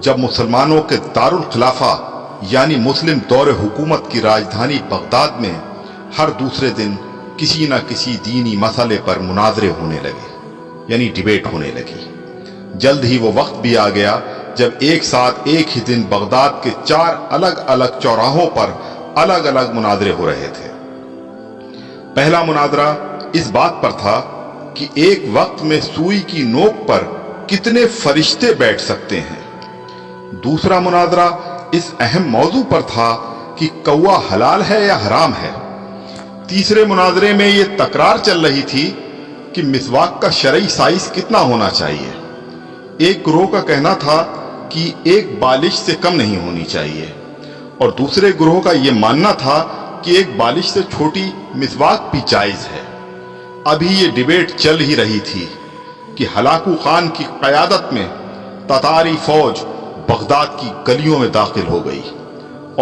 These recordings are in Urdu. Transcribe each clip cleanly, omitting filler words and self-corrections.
جب مسلمانوں کے دارل خلافہ یعنی مسلم دور حکومت کی راجدھانی بغداد میں ہر دوسرے دن کسی نہ کسی دینی مسئلے پر مناظرے ہونے لگے، یعنی ڈیبیٹ ہونے لگی۔ جلد ہی وہ وقت بھی آ گیا جب ایک ساتھ ایک ہی دن بغداد کے 4 الگ الگ چوراہوں پر الگ الگ مناظرے ہو رہے تھے۔ پہلا مناظرہ اس بات پر تھا کہ ایک وقت میں سوئی کی نوک پر کتنے فرشتے بیٹھ سکتے ہیں۔ دوسرا مناظرہ اس اہم موضوع پر تھا کہ کوا حلال ہے یا حرام ہے۔ تیسرے مناظرے میں یہ تکرار چل رہی تھی کہ مسواک کا شرعی سائز کتنا ہونا چاہیے۔ ایک گروہ کا کہنا تھا کہ ایک بالش سے کم نہیں ہونی چاہیے، اور دوسرے گروہ کا یہ ماننا تھا کہ ایک بالش سے چھوٹی مسواک بھی جائز ہے۔ ابھی یہ ڈیبیٹ چل ہی رہی تھی کہ ہلاکو خان کی قیادت میں تتاری فوج بغداد کی گلیوں میں داخل ہو گئی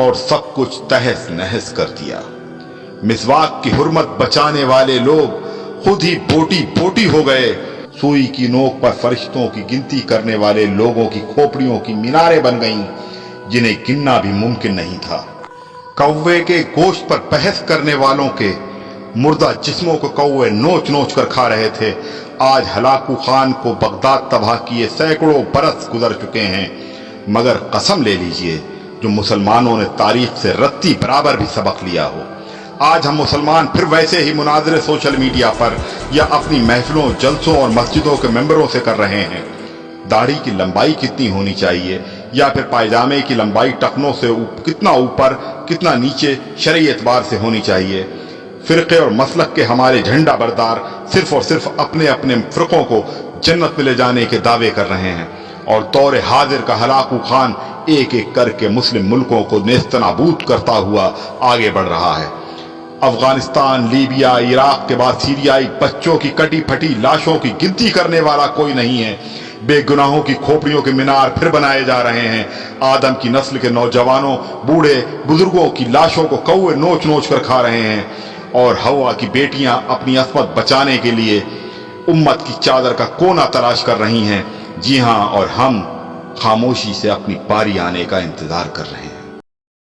اور سب کچھ تہس نہس کر دیا۔ مسواک کی حرمت بچانے والے لوگ خود ہی بوٹی بوٹی ہو گئے۔ سوئی کی نوک پر فرشتوں کی گنتی کرنے والے لوگوں کی کھوپڑیوں کی میناریں بن گئیں جنہیں گننا بھی ممکن نہیں تھا۔ کوے کے گوشت پر بحث کرنے والوں کے مردہ جسموں کو کوے نوچ نوچ کر کھا رہے تھے۔ آج ہلاکو خان کو بغداد تباہ کیے سینکڑوں برس گزر چکے ہیں، مگر قسم لے لیجئے جو مسلمانوں نے تاریخ سے رتی برابر بھی سبق لیا ہو، آج ہم مسلمان پھر ویسے ہی مناظرے سوشل میڈیا پر یا اپنی محفلوں، جلسوں اور مسجدوں کے ممبروں سے کر رہے ہیں۔ داڑھی کی لمبائی کتنی ہونی چاہیے، یا پھر پائجامے کی لمبائی ٹخنوں سے کتنا اوپر کتنا نیچے شرعی اعتبار سے ہونی چاہیے۔ فرقے اور مسلک کے ہمارے جھنڈا بردار صرف اور صرف اپنے اپنے فرقوں کو جنت میں لے جانے کے دعوے کر رہے ہیں، اور دور حاضر کا ہلاکو خان ایک ایک کر کے مسلم ملکوں کو نیست نابود کرتا ہوا آگے بڑھ رہا ہے۔ افغانستان، لیبیا، عراق کے بعد سیریائی بچوں کی کٹی پھٹی لاشوں کی گنتی کرنے والا کوئی نہیں ہے۔ بے گناہوں کی کھوپڑیوں کے مینار پھر بنائے جا رہے ہیں۔ آدم کی نسل کے نوجوانوں، بوڑھے بزرگوں کی لاشوں کو کوے نوچ نوچ کر کھا رہے ہیں، اور ہوا کی بیٹیاں اپنی عصمت بچانے کے لیے امت کی چادر کا کونا تلاش کر رہی ہیں۔ جی ہاں، اور ہم خاموشی سے اپنی باری آنے کا انتظار کر رہے ہیں۔